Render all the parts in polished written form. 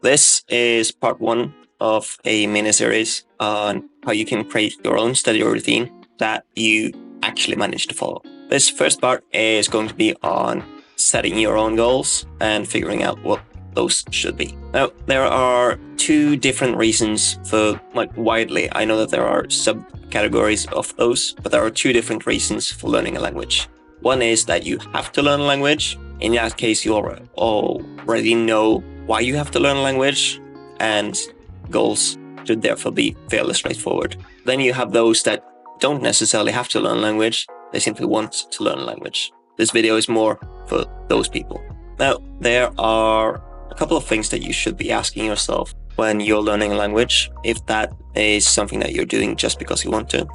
this is part 1 of a mini-series on how you can create your own study routine that you actually manage to follow. This first part is going to be on setting your own goals and figuring out what those should be. Now, there are 2 different reasons for, widely, I know that there are subcategories of those, but there are 2 different reasons for learning a language. One is that you have to learn a language. In that case, you already know why you have to learn a language, and goals should therefore be fairly straightforward. Then you have those that don't necessarily have to learn a language, they simply want to learn a language. This video is more for those people. Now, there are a couple of things that you should be asking yourself when you're learning a language, if that is something that you're doing just because you want to.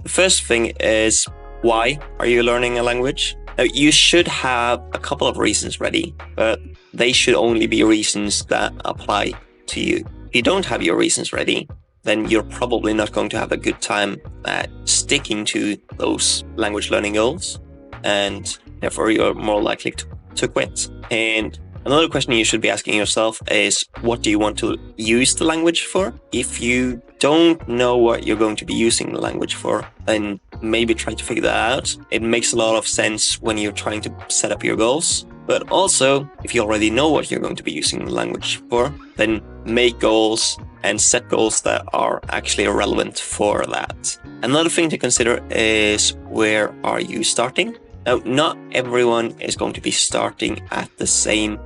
The first thing is, why are you learning a language? Now, you should have a couple of reasons ready, but they should only be reasons that apply to you. If you don't have your reasons ready, then you're probably not going to have a good time at sticking to those language learning goals, and therefore you're more likely to quit. And another question you should be asking yourself is, what do you want to use the language for? If you don't know what you're going to be using the language for, then maybe try to figure that out. It makes a lot of sense when you're trying to set up your goals. But also, if you already know what you're going to be using the language for, then make goals and set goals that are actually relevant for that. Another thing to consider is, where are you starting? Now, not everyone is going to be starting at the same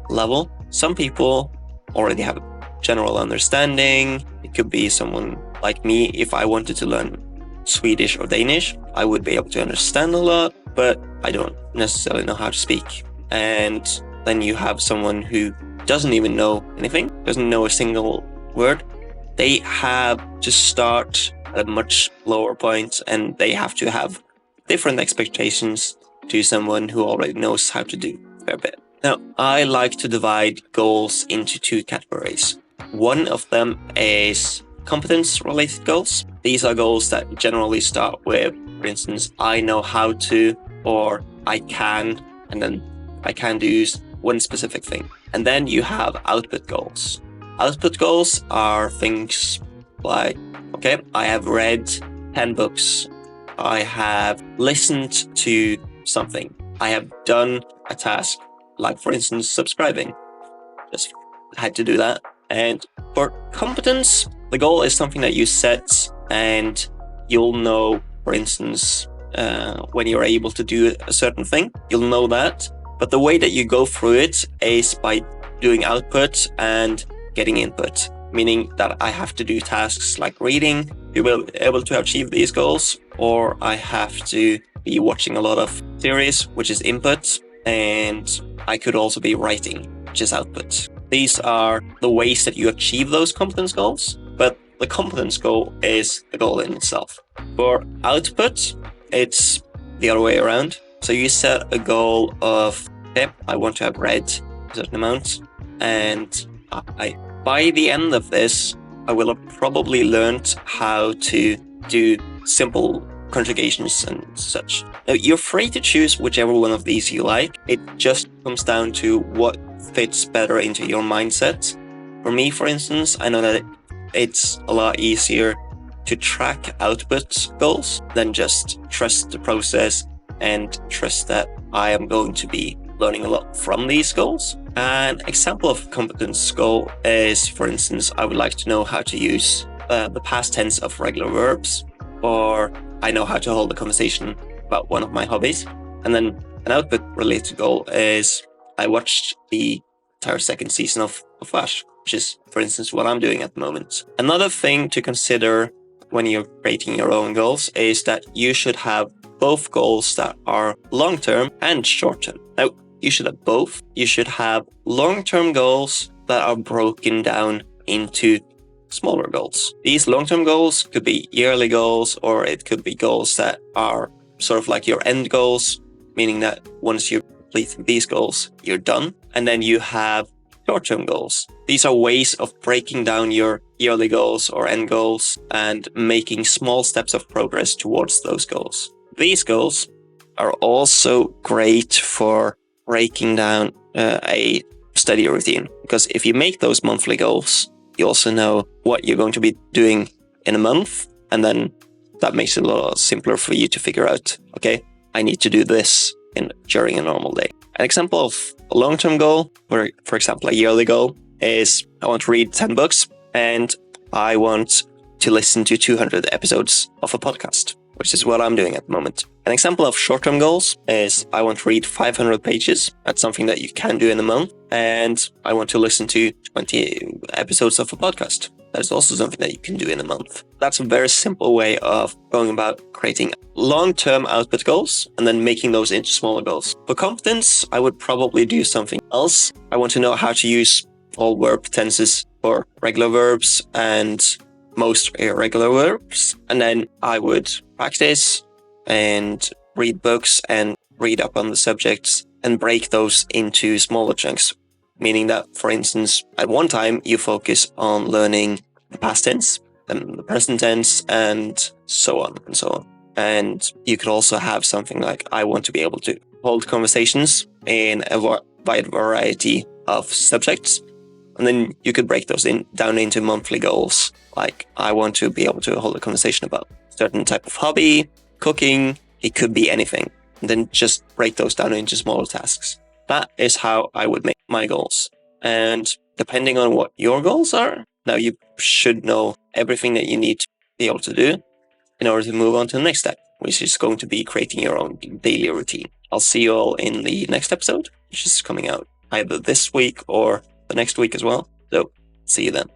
level. Some people already have a general understanding. It could be someone like me. If I wanted to learn Swedish or Danish, I would be able to understand a lot, but I don't necessarily know how to speak. And then you have someone who doesn't even know anything, doesn't know a single word. They have to start at a much lower point, and they have to have different expectations to someone who already knows how to do a fair bit. Now, I like to divide goals into 2 categories. One of them is competence-related goals. These are goals that generally start with, for instance, I know how to, or I can, and then I can do one specific thing. And then you have output goals. Output goals are things like, okay, I have read 10 books. I have listened to something. I have done a task, like for instance, subscribing. Just had to do that. And for competence, the goal is something that you set, and you'll know, for instance, when you're able to do a certain thing, you'll know that. But the way that you go through it is by doing output and getting input, meaning that I have to do tasks like reading to be able to achieve these goals, or I have to be watching a lot of series, which is input, and I could also be writing, which is output. These are the ways that you achieve those competence goals, but the competence goal is the goal in itself. For output, it's the other way around. So you set a goal of, okay, I want to have read a certain amount, and by the end of this, I will have probably learned how to do simple conjugations and such. Now, you're free to choose whichever one of these you like. It just comes down to what fits better into your mindset. For me, for instance, I know that it's a lot easier to track output goals than just trust the process and trust that I am going to be learning a lot from these goals. An example of competence goal is, for instance, I would like to know how to use the past tense of regular verbs, or I know how to hold a conversation about one of my hobbies. And then an output related goal is, I watched the entire 2nd season of Flash, which is, for instance, what I'm doing at the moment. Another thing to consider when you're creating your own goals is that you should have both goals that are long-term and short-term. Now, you should have both. You should have long-term goals that are broken down into smaller goals. These long-term goals could be yearly goals, or it could be goals that are sort of like your end goals, meaning that once you complete these goals, you're done. And then you have short-term goals. These are ways of breaking down your yearly goals or end goals and making small steps of progress towards those goals. These goals are also great for breaking down a study routine. Because if you make those monthly goals, you also know what you're going to be doing in a month. And then that makes it a lot simpler for you to figure out, okay, I need to do this during a normal day. An example of a long-term goal, or for example, a yearly goal, is I want to read 10 books and I want to listen to 200 episodes of a podcast, which is what I'm doing at the moment. An example of short-term goals is I want to read 500 pages. That's something that you can do in a month. And I want to listen to 20 episodes of a podcast. That is also something that you can do in a month. That's a very simple way of going about creating long-term output goals and then making those into smaller goals. For competence, I would probably do something else. I want to know how to use all verb tenses for regular verbs and most irregular verbs. And then I would practice and read books and read up on the subjects and break those into smaller chunks. Meaning that, for instance, at one time you focus on learning the past tense and the present tense and so on and so on. And you could also have something like, I want to be able to hold conversations in a wide variety of subjects. And then you could break those down into monthly goals. Like, I want to be able to hold a conversation about a certain type of hobby, cooking, it could be anything. And then just break those down into smaller tasks. That is how I would make my goals. And depending on what your goals are, now you should know everything that you need to be able to do in order to move on to the next step, which is going to be creating your own daily routine. I'll see you all in the next episode, which is coming out either this week or the next week as well. So see you then.